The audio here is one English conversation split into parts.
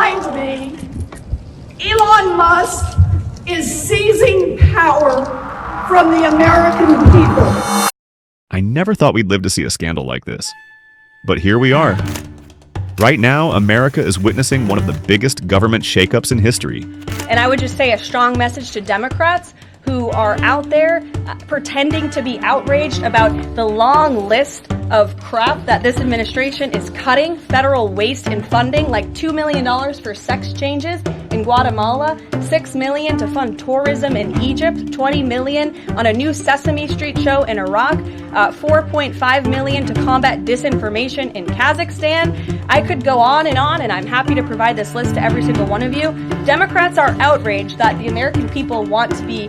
reminds me, Elon Musk is seizing power from the American people. I never thought we'd live to see a scandal like this. But here we are. Right now, America is witnessing one of the biggest government shakeups in history. And I would just say a strong message to Democrats who are out there pretending to be outraged about the long list of crap that this administration is cutting, federal waste and funding, like $2 million for sex changes in Guatemala, $6 million to fund tourism in Egypt, $20 million on a new Sesame Street show in Iraq, $4.5 million to combat disinformation in Kazakhstan. I could go on, and I'm happy to provide this list to every single one of you. Democrats are outraged that the American people want to be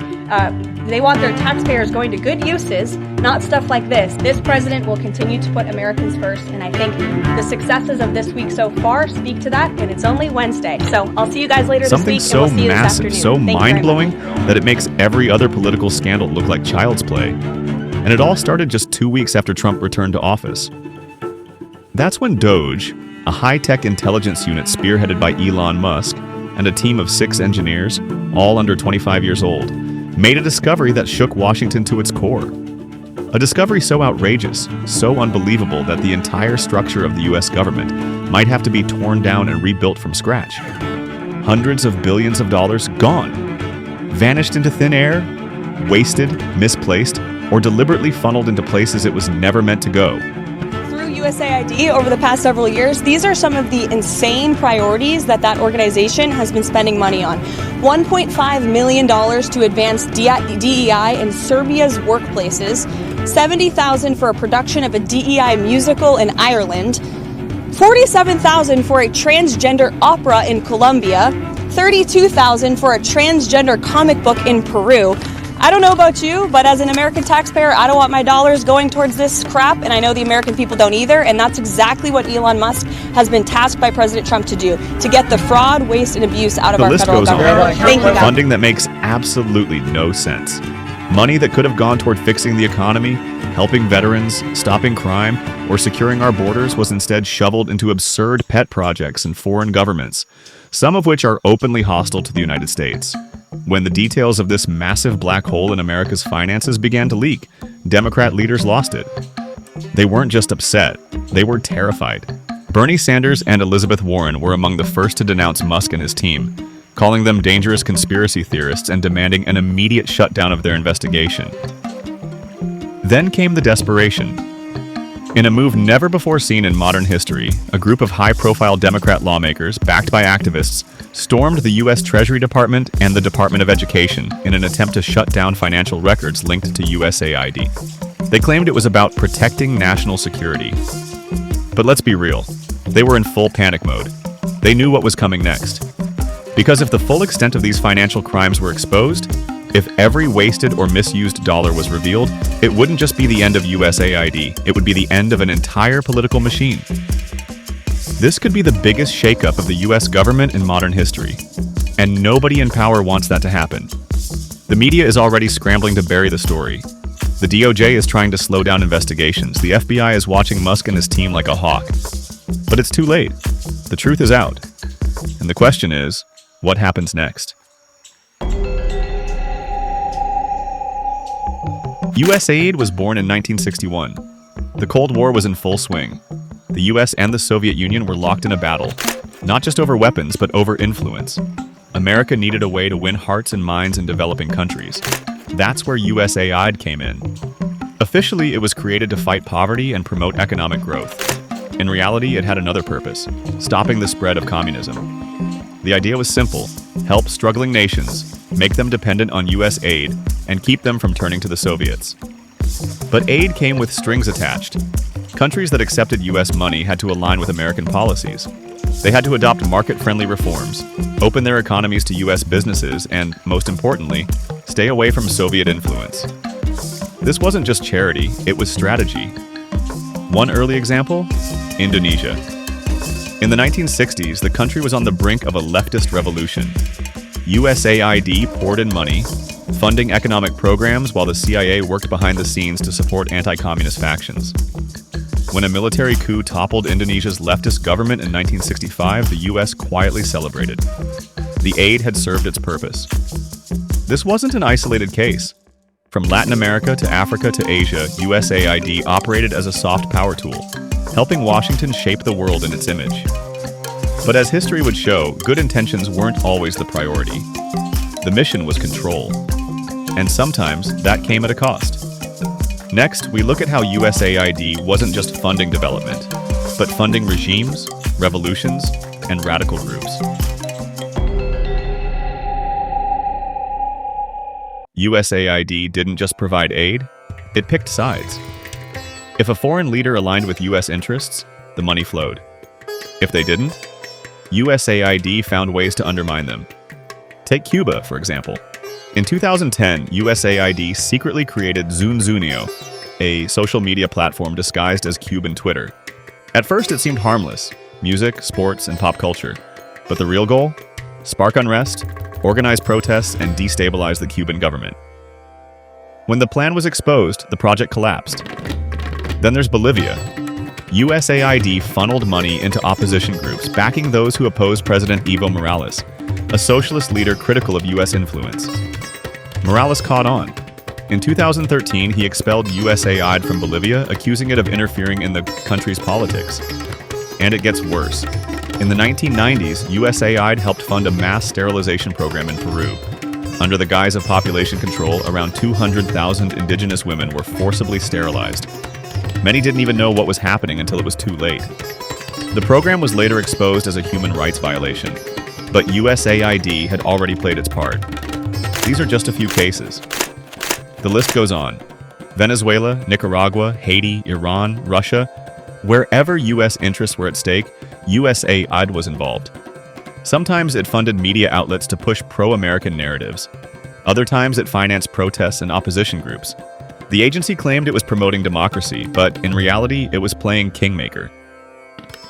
they want their taxpayers going to good uses, not stuff like this. This president will continue to put Americans first, and I think the successes of this week so far speak to that, and it's only Wednesday. So I'll see you guys later Something this week, and we'll see you this massive, afternoon. so Thank mind-blowing that it makes every other political scandal look like child's play. And it all started just 2 weeks after Trump returned to office. That's when DOGE, a high-tech intelligence unit spearheaded by Elon Musk and a team of 6 engineers, all under 25 years old, made a discovery that shook Washington to its core. A discovery so outrageous, so unbelievable that the entire structure of the US government might have to be torn down and rebuilt from scratch. Hundreds of billions of dollars gone, vanished into thin air, wasted, misplaced, or deliberately funneled into places it was never meant to go. USAID over the past several years, these are some of the insane priorities that organization has been spending money on. $1.5 million to advance DEI in Serbia's workplaces, $70,000 for a production of a DEI musical in Ireland, $47,000 for a transgender opera in Colombia, $32,000 for a transgender comic book in Peru. I don't know about you, but as an American taxpayer, I don't want my dollars going towards this crap, and I know the American people don't either, and that's exactly what Elon Musk has been tasked by President Trump to do, to get the fraud, waste, and abuse out of our federal government. Thank you, guys. Funding that makes absolutely no sense. Money that could have gone toward fixing the economy, helping veterans, stopping crime, or securing our borders was instead shoveled into absurd pet projects in foreign governments, some of which are openly hostile to the United States. When the details of this massive black hole in America's finances began to leak, Democrat leaders lost it. They weren't just upset, they were terrified. Bernie Sanders and Elizabeth Warren were among the first to denounce Musk and his team, calling them dangerous conspiracy theorists and demanding an immediate shutdown of their investigation. Then came the desperation. In a move never before seen in modern history, a group of high-profile Democrat lawmakers, backed by activists, stormed the U.S. Treasury Department and the Department of Education in an attempt to shut down financial records linked to USAID. They claimed it was about protecting national security. But let's be real, they were in full panic mode. They knew what was coming next. Because if the full extent of these financial crimes were exposed, if every wasted or misused dollar was revealed, it wouldn't just be the end of USAID, it would be the end of an entire political machine. This could be the biggest shakeup of the US government in modern history, and nobody in power wants that to happen. The media is already scrambling to bury the story. The DOJ is trying to slow down investigations. The FBI is watching Musk and his team like a hawk. But it's too late. The truth is out. And the question is, what happens next? USAID was born in 1961. The Cold War was in full swing. The US and the Soviet Union were locked in a battle, not just over weapons, but over influence. America needed a way to win hearts and minds in developing countries. That's where USAID came in. Officially, it was created to fight poverty and promote economic growth. In reality, it had another purpose: stopping the spread of communism. The idea was simple: help struggling nations, make them dependent on US aid, and keep them from turning to the Soviets. But aid came with strings attached. Countries that accepted US money had to align with American policies. They had to adopt market-friendly reforms, open their economies to US businesses, and, most importantly, stay away from Soviet influence. This wasn't just charity, it was strategy. One early example? Indonesia. In the 1960s, the country was on the brink of a leftist revolution. USAID poured in money, funding economic programs while the CIA worked behind the scenes to support anti-communist factions. When a military coup toppled Indonesia's leftist government in 1965, the US quietly celebrated. The aid had served its purpose. This wasn't an isolated case. From Latin America to Africa to Asia, USAID operated as a soft power tool, helping Washington shape the world in its image. But as history would show, good intentions weren't always the priority. The mission was control. And sometimes that came at a cost. Next, we look at how USAID wasn't just funding development, but funding regimes, revolutions, and radical groups. USAID didn't just provide aid, it picked sides. If a foreign leader aligned with US interests, the money flowed. If they didn't, USAID found ways to undermine them. Take Cuba, for example. In 2010, USAID secretly created Zunzunio, a social media platform disguised as Cuban Twitter. At first, it seemed harmless: music, sports, and pop culture. But the real goal? Spark unrest, organize protests, and destabilize the Cuban government. When the plan was exposed, the project collapsed. Then there's Bolivia. USAID funneled money into opposition groups, backing those who opposed President Evo Morales, a socialist leader critical of US influence. Morales caught on. In 2013, he expelled USAID from Bolivia, accusing it of interfering in the country's politics. And it gets worse. In the 1990s, USAID helped fund a mass sterilization program in Peru. Under the guise of population control, around 200,000 indigenous women were forcibly sterilized. Many didn't even know what was happening until it was too late. The program was later exposed as a human rights violation, but USAID had already played its part. These are just a few cases. The list goes on. Venezuela, Nicaragua, Haiti, Iran, Russia. Wherever US interests were at stake, USAID was involved. Sometimes it funded media outlets to push pro-American narratives. Other times it financed protests and opposition groups. The agency claimed it was promoting democracy, but in reality, it was playing kingmaker.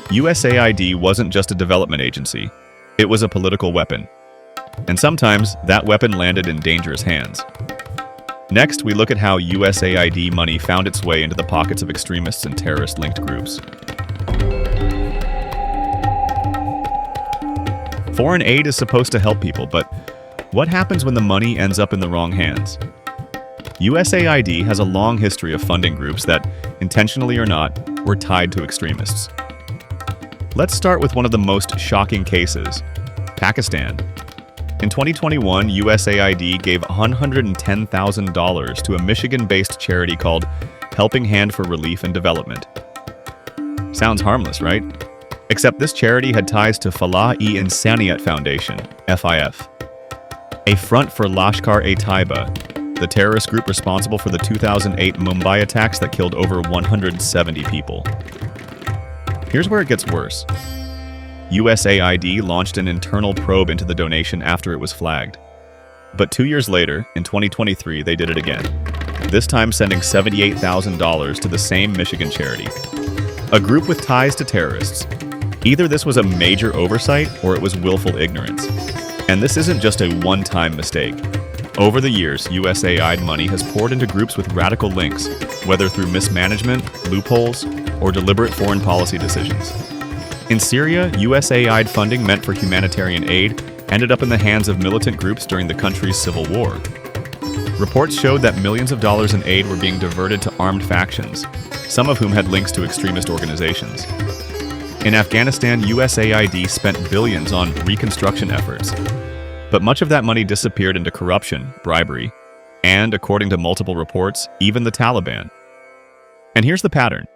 USAID wasn't just a development agency. It was a political weapon. And sometimes, that weapon landed in dangerous hands. Next, we look at how USAID money found its way into the pockets of extremists and terrorist-linked groups. Foreign aid is supposed to help people, but what happens when the money ends up in the wrong hands? USAID has a long history of funding groups that, intentionally or not, were tied to extremists. Let's start with one of the most shocking cases: Pakistan. In 2021, USAID gave $110,000 to a Michigan-based charity called Helping Hand for Relief and Development. Sounds harmless, right? Except this charity had ties to Falah-e-Insaniyat Foundation, FIF, a front for Lashkar-e-Taiba, the terrorist group responsible for the 2008 Mumbai attacks that killed over 170 people. Here's where it gets worse. USAID launched an internal probe into the donation after it was flagged. But 2 years later, in 2023, they did it again, this time sending $78,000 to the same Michigan charity, a group with ties to terrorists. Either this was a major oversight or it was willful ignorance. And this isn't just a one-time mistake. Over the years, USAID money has poured into groups with radical links, whether through mismanagement, loopholes, or deliberate foreign policy decisions. In Syria, USAID funding meant for humanitarian aid ended up in the hands of militant groups during the country's civil war. Reports showed that millions of dollars in aid were being diverted to armed factions, some of whom had links to extremist organizations. In Afghanistan, USAID spent billions on reconstruction efforts. But much of that money disappeared into corruption, bribery, and, according to multiple reports, even the Taliban. And here's the pattern.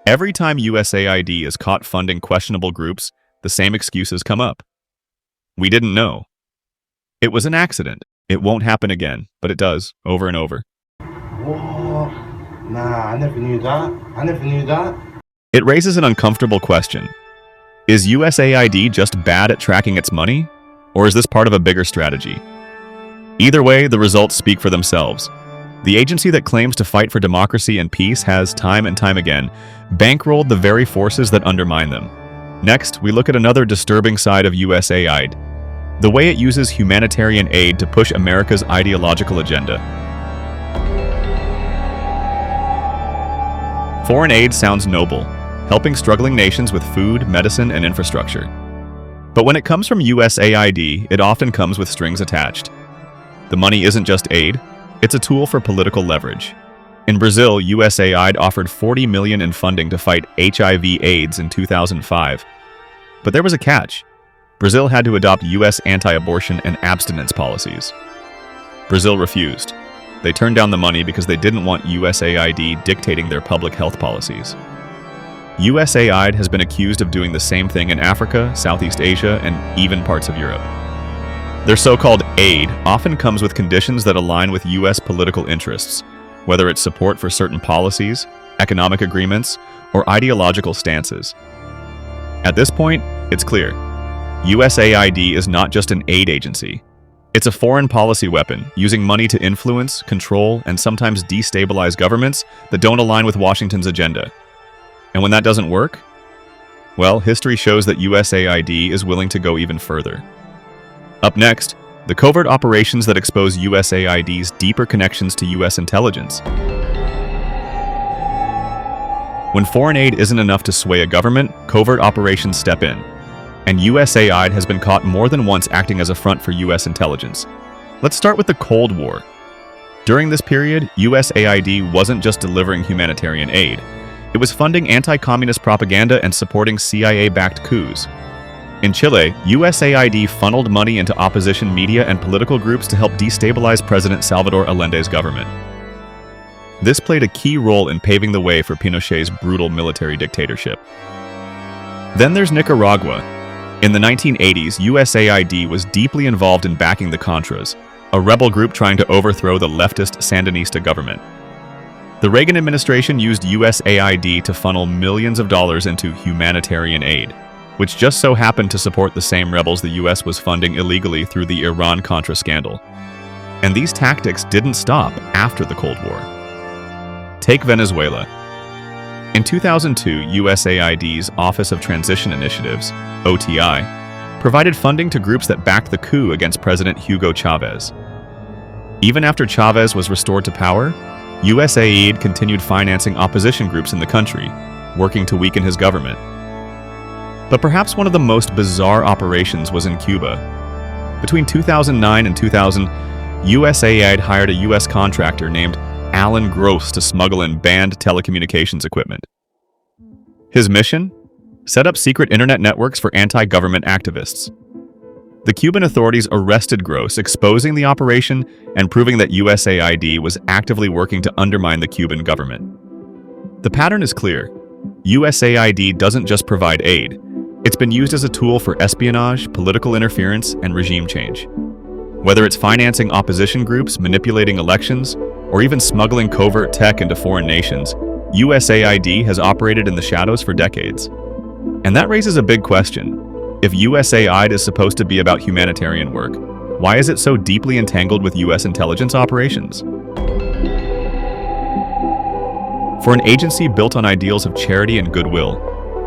Every time USAID is caught funding questionable groups, the same excuses come up. We didn't know. It was an accident. It won't happen again, but it does, over and over. Whoa, nah, I never knew that. It raises an uncomfortable question. Is USAID just bad at tracking its money? Or is this part of a bigger strategy? Either way, the results speak for themselves. The agency that claims to fight for democracy and peace has, time and time again, bankrolled the very forces that undermine them. Next, we look at another disturbing side of USAID: the way it uses humanitarian aid to push America's ideological agenda. Foreign aid sounds noble, helping struggling nations with food, medicine, and infrastructure. But when it comes from USAID, it often comes with strings attached. The money isn't just aid, it's a tool for political leverage. In Brazil, USAID offered $40 million in funding to fight HIV/AIDS in 2005. But there was a catch. Brazil had to adopt U.S. anti-abortion and abstinence policies. Brazil refused. They turned down the money because they didn't want USAID dictating their public health policies. USAID has been accused of doing the same thing in Africa, Southeast Asia, and even parts of Europe. Their so-called aid often comes with conditions that align with U.S. political interests, whether it's support for certain policies, economic agreements, or ideological stances. At this point, it's clear. USAID is not just an aid agency. It's a foreign policy weapon, using money to influence, control, and sometimes destabilize governments that don't align with Washington's agenda. And when that doesn't work, well, history shows that USAID is willing to go even further. Up next, the covert operations that expose USAID's deeper connections to U.S. intelligence. When foreign aid isn't enough to sway a government, covert operations step in. And USAID has been caught more than once acting as a front for U.S. intelligence. Let's start with the Cold War. During this period, USAID wasn't just delivering humanitarian aid. It was funding anti-communist propaganda and supporting CIA-backed coups. In Chile, USAID funneled money into opposition media and political groups to help destabilize President Salvador Allende's government. This played a key role in paving the way for Pinochet's brutal military dictatorship. Then there's Nicaragua. In the 1980s, USAID was deeply involved in backing the Contras, a rebel group trying to overthrow the leftist Sandinista government. The Reagan administration used USAID to funnel millions of dollars into humanitarian aid, which just so happened to support the same rebels the US was funding illegally through the Iran-Contra scandal. And these tactics didn't stop after the Cold War. Take Venezuela. In 2002, USAID's Office of Transition Initiatives, OTI, provided funding to groups that backed the coup against President Hugo Chavez. Even after Chavez was restored to power, USAID continued financing opposition groups in the country, working to weaken his government. But perhaps one of the most bizarre operations was in Cuba. Between 2009 and 2000, USAID hired a U.S. contractor named Alan Gross to smuggle in banned telecommunications equipment. His mission? Set up secret internet networks for anti-government activists. The Cuban authorities arrested Gross, exposing the operation and proving that USAID was actively working to undermine the Cuban government. The pattern is clear. USAID doesn't just provide aid. It's been used as a tool for espionage, political interference, and regime change. Whether it's financing opposition groups, manipulating elections, or even smuggling covert tech into foreign nations, USAID has operated in the shadows for decades. And that raises a big question. If USAID is supposed to be about humanitarian work, why is it so deeply entangled with U.S. intelligence operations? For an agency built on ideals of charity and goodwill,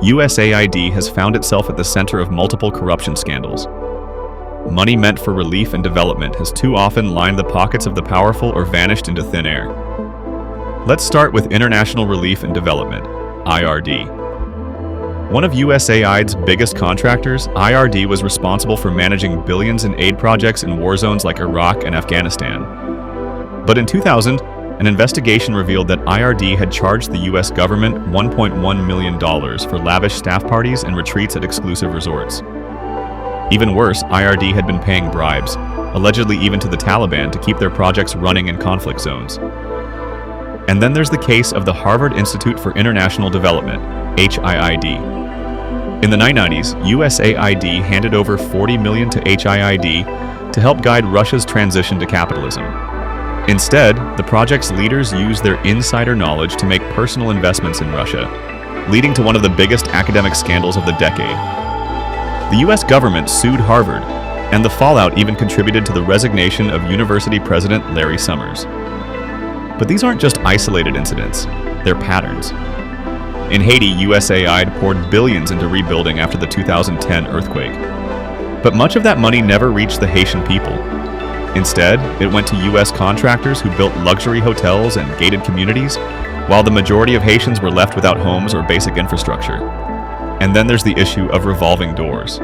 USAID has found itself at the center of multiple corruption scandals. Money meant for relief and development has too often lined the pockets of the powerful or vanished into thin air. Let's start with International Relief and Development, IRD. One of USAID's biggest contractors, IRD was responsible for managing billions in aid projects in war zones like Iraq and Afghanistan. But in 2000, an investigation revealed that IRD had charged the US government $1.1 million for lavish staff parties and retreats at exclusive resorts. Even worse, IRD had been paying bribes, allegedly even to the Taliban, to keep their projects running in conflict zones. And then there's the case of the Harvard Institute for International Development, HIID. In the 1990s, USAID handed over $40 million to HIID to help guide Russia's transition to capitalism. Instead, the project's leaders used their insider knowledge to make personal investments in Russia, leading to one of the biggest academic scandals of the decade. The US government sued Harvard, and the fallout even contributed to the resignation of university president Larry Summers. But these aren't just isolated incidents, they're patterns. In Haiti, USAID poured billions into rebuilding after the 2010 earthquake. But much of that money never reached the Haitian people. Instead, it went to US contractors who built luxury hotels and gated communities, while the majority of Haitians were left without homes or basic infrastructure. And then there's the issue of revolving doors.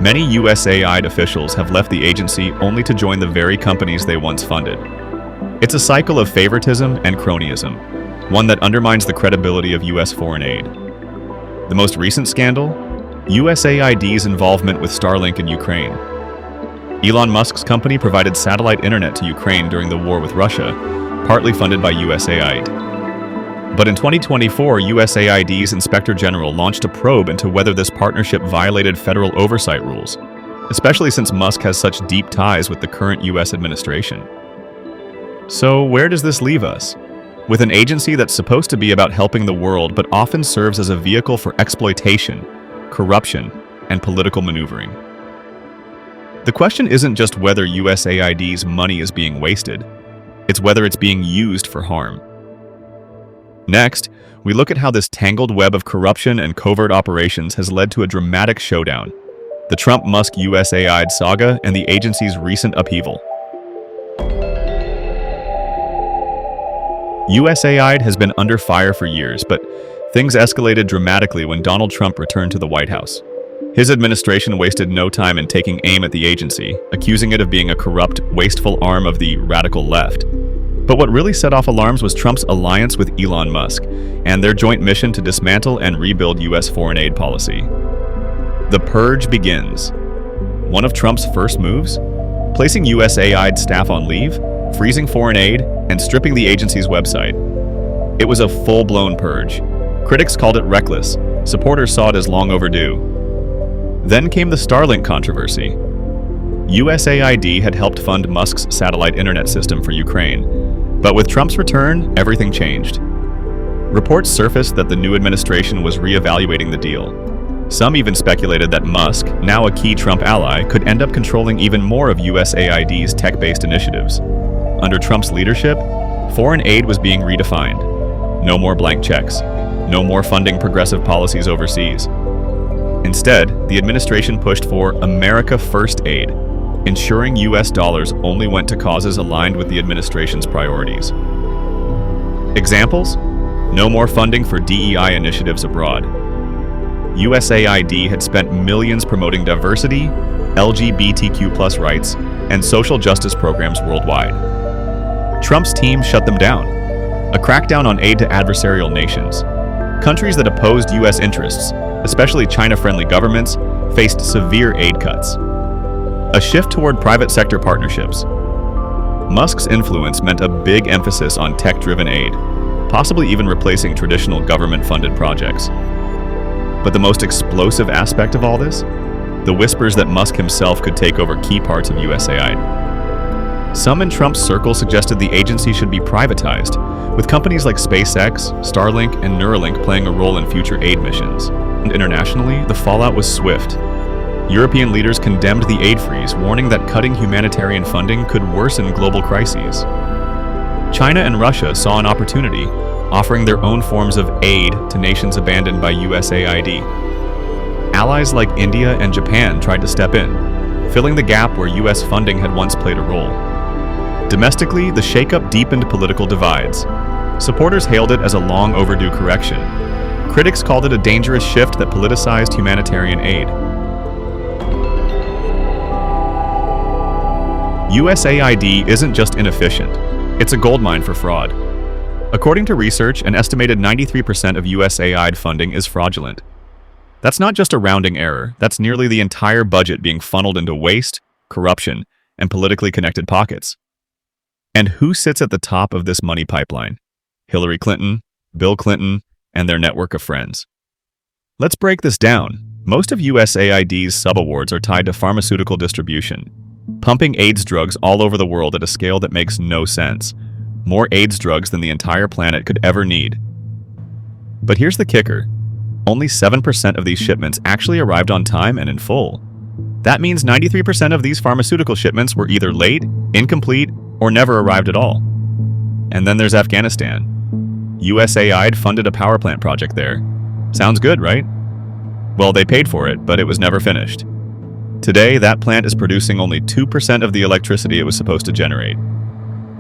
Many USAID officials have left the agency only to join the very companies they once funded. It's a cycle of favoritism and cronyism, one that undermines the credibility of U.S. foreign aid. The most recent scandal? USAID's involvement with Starlink in Ukraine. Elon Musk's company provided satellite internet to Ukraine during the war with Russia, partly funded by USAID. But in 2024, USAID's Inspector General launched a probe into whether this partnership violated federal oversight rules, especially since Musk has such deep ties with the current US administration. So where does this leave us? With an agency that's supposed to be about helping the world but often serves as a vehicle for exploitation, corruption, and political maneuvering. The question isn't just whether USAID's money is being wasted, it's whether it's being used for harm. Next, we look at how this tangled web of corruption and covert operations has led to a dramatic showdown, the Trump-Musk USAID saga and the agency's recent upheaval. USAID has been under fire for years, but things escalated dramatically when Donald Trump returned to the White House. His administration wasted no time in taking aim at the agency, accusing it of being a corrupt, wasteful arm of the radical left. But what really set off alarms was Trump's alliance with Elon Musk and their joint mission to dismantle and rebuild U.S. foreign aid policy. The purge begins. One of Trump's first moves? Placing USAID staff on leave, freezing foreign aid, and stripping the agency's website. It was a full-blown purge. Critics called it reckless. Supporters saw it as long overdue. Then came the Starlink controversy. USAID had helped fund Musk's satellite internet system for Ukraine, but with Trump's return, everything changed. Reports surfaced that the new administration was reevaluating the deal. Some even speculated that Musk, now a key Trump ally, could end up controlling even more of USAID's tech-based initiatives. Under Trump's leadership, foreign aid was being redefined. No more blank checks. No more funding progressive policies overseas. Instead, the administration pushed for America First aid, ensuring U.S. dollars only went to causes aligned with the administration's priorities. Examples? No more funding for DEI initiatives abroad. USAID had spent millions promoting diversity, LGBTQ+ rights, and social justice programs worldwide. Trump's team shut them down. A crackdown on aid to adversarial nations. Countries that opposed U.S. interests, especially China-friendly governments, faced severe aid cuts. A shift toward private sector partnerships. Musk's influence meant a big emphasis on tech-driven aid, possibly even replacing traditional government-funded projects. But the most explosive aspect of all this? The whispers that Musk himself could take over key parts of USAID. Some in Trump's circle suggested the agency should be privatized, with companies like SpaceX, Starlink, and Neuralink playing a role in future aid missions. And internationally, the fallout was swift. European leaders condemned the aid freeze, warning that cutting humanitarian funding could worsen global crises. China and Russia saw an opportunity, offering their own forms of aid to nations abandoned by USAID. Allies like India and Japan tried to step in, filling the gap where U.S. funding had once played a role. Domestically, the shakeup deepened political divides. Supporters hailed it as a long overdue correction. Critics called it a dangerous shift that politicized humanitarian aid. USAID isn't just inefficient, it's a goldmine for fraud. According to research, an estimated 93% of USAID funding is fraudulent. That's not just a rounding error, that's nearly the entire budget being funneled into waste, corruption, and politically connected pockets. And who sits at the top of this money pipeline? Hillary Clinton, Bill Clinton, and their network of friends. Let's break this down. Most of USAID's subawards are tied to pharmaceutical distribution, pumping AIDS drugs all over the world at a scale that makes no sense. More AIDS drugs than the entire planet could ever need. But here's the kicker. Only 7% of these shipments actually arrived on time and in full. That means 93% of these pharmaceutical shipments were either late, incomplete, or never arrived at all. And then there's Afghanistan. USAID funded a power plant project there. Sounds good, right? Well, they paid for it, but it was never finished. Today, that plant is producing only 2% of the electricity it was supposed to generate.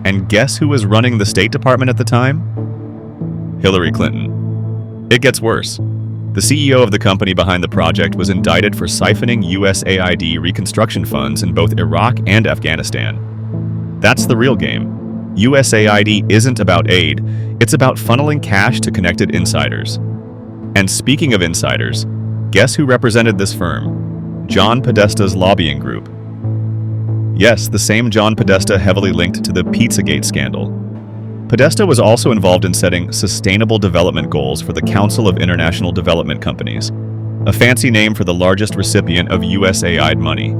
And guess who was running the State Department at the time? Hillary Clinton. It gets worse. The CEO of the company behind the project was indicted for siphoning USAID reconstruction funds in both Iraq and Afghanistan. That's the real game. USAID isn't about aid, it's about funneling cash to connected insiders. And speaking of insiders, guess who represented this firm? John Podesta's lobbying group. Yes, the same John Podesta heavily linked to the Pizzagate scandal. Podesta was also involved in setting sustainable development goals for the Council of International Development Companies, a fancy name for the largest recipient of USAID money.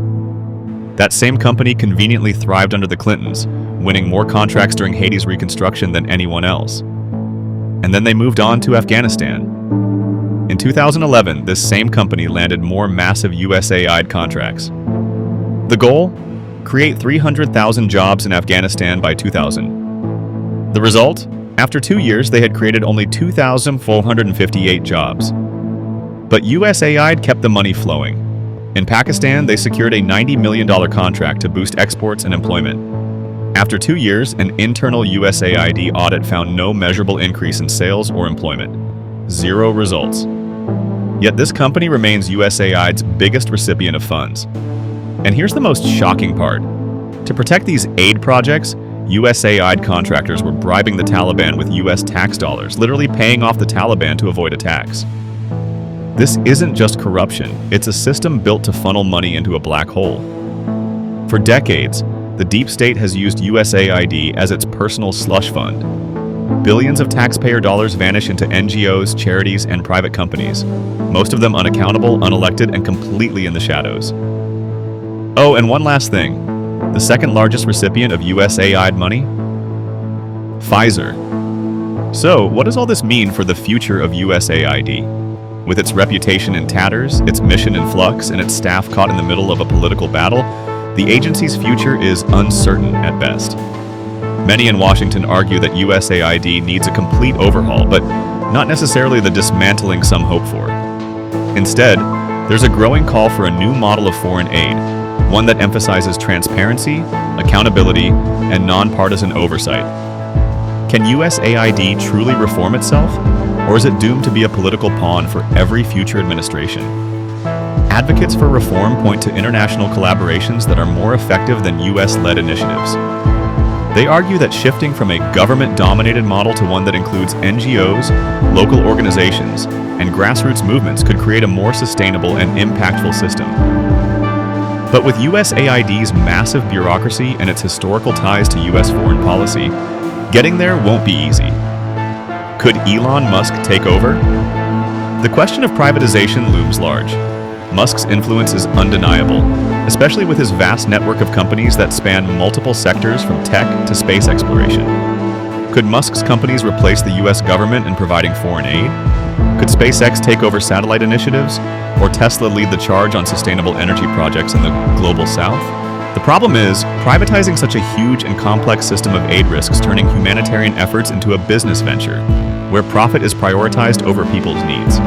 That same company conveniently thrived under the Clintons, winning more contracts during Haiti's reconstruction than anyone else. And then they moved on to Afghanistan. In 2011, this same company landed more massive USAID contracts. The goal? Create 300,000 jobs in Afghanistan by 2000. The result? After 2 years, they had created only 2,458 jobs. But USAID kept the money flowing. In Pakistan, they secured a $90 million contract to boost exports and employment. After 2 years, an internal USAID audit found no measurable increase in sales or employment. 0 results. Yet this company remains USAID's biggest recipient of funds. And here's the most shocking part. To protect these aid projects, USAID contractors were bribing the Taliban with US tax dollars, literally paying off the Taliban to avoid attacks. This isn't just corruption, it's a system built to funnel money into a black hole. For decades, the deep state has used USAID as its personal slush fund. Billions of taxpayer dollars vanish into NGOs, charities, and private companies, most of them unaccountable, unelected, and completely in the shadows. Oh, and one last thing. The second largest recipient of USAID money? Pfizer. So, what does all this mean for the future of USAID? With its reputation in tatters, its mission in flux, and its staff caught in the middle of a political battle, the agency's future is uncertain at best. Many in Washington argue that USAID needs a complete overhaul, but not necessarily the dismantling some hope for. Instead, there's a growing call for a new model of foreign aid, one that emphasizes transparency, accountability, and nonpartisan oversight. Can USAID truly reform itself, or is it doomed to be a political pawn for every future administration? Advocates for reform point to international collaborations that are more effective than US-led initiatives. They argue that shifting from a government-dominated model to one that includes NGOs, local organizations, and grassroots movements could create a more sustainable and impactful system. But with USAID's massive bureaucracy and its historical ties to US foreign policy, getting there won't be easy. Could Elon Musk take over? The question of privatization looms large. Musk's influence is undeniable, especially with his vast network of companies that span multiple sectors from tech to space exploration. Could Musk's companies replace the US government in providing foreign aid? Could SpaceX take over satellite initiatives? Or Tesla lead the charge on sustainable energy projects in the global south? The problem is, privatizing such a huge and complex system of aid risks turning humanitarian efforts into a business venture, where profit is prioritized over people's needs.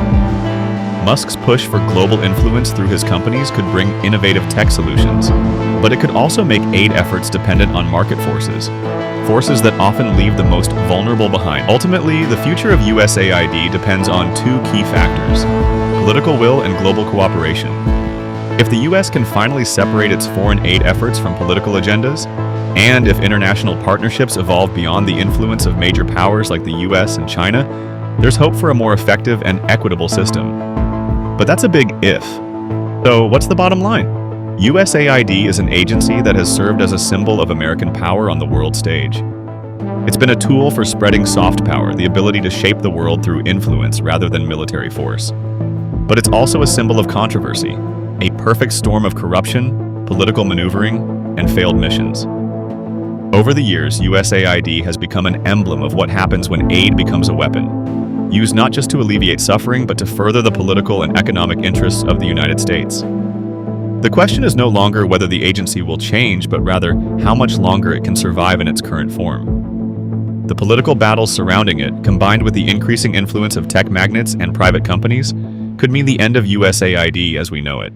Musk's push for global influence through his companies could bring innovative tech solutions, but it could also make aid efforts dependent on market forces that often leave the most vulnerable behind. Ultimately, the future of USAID depends on 2 key factors: political will and global cooperation. If the US can finally separate its foreign aid efforts from political agendas, and if international partnerships evolve beyond the influence of major powers like the US and China, there's hope for a more effective and equitable system. But that's a big if. So what's the bottom line? USAID is an agency that has served as a symbol of American power on the world stage. It's been a tool for spreading soft power, the ability to shape the world through influence rather than military force. But it's also a symbol of controversy, a perfect storm of corruption, political maneuvering, and failed missions. Over the years, USAID has become an emblem of what happens when aid becomes a weapon, used not just to alleviate suffering, but to further the political and economic interests of the United States. The question is no longer whether the agency will change, but rather how much longer it can survive in its current form. The political battles surrounding it, combined with the increasing influence of tech magnates and private companies, could mean the end of USAID as we know it.